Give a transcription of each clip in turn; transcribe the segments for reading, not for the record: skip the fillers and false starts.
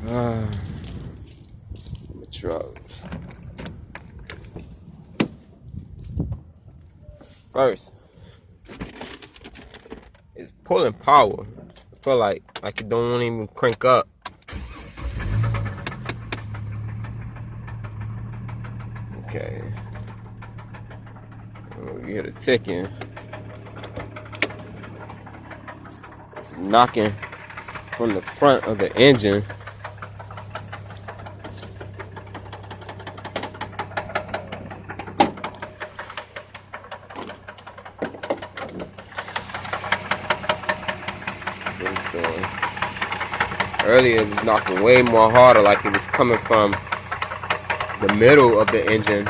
It's my truck. First, it's pulling power. I feel like it don't even crank up. Okay. Oh, you hear the ticking. It's knocking from the front of the engine. Earlier it was knocking way more harder, like it was coming from the middle of the engine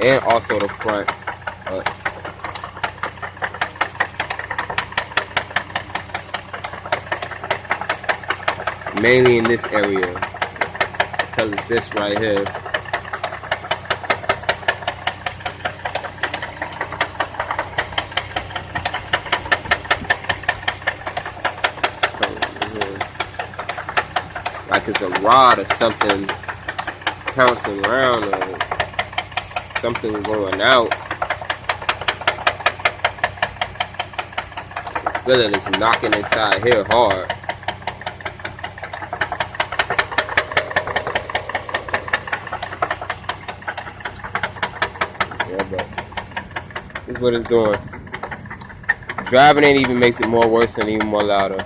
and also the front. Mainly in this area. Tell us this right here. Like it's a rod or something bouncing around or something going out. I feel it is knocking inside here hard. Yeah, but this is what it's doing. Driving it even makes it more worse and even more louder.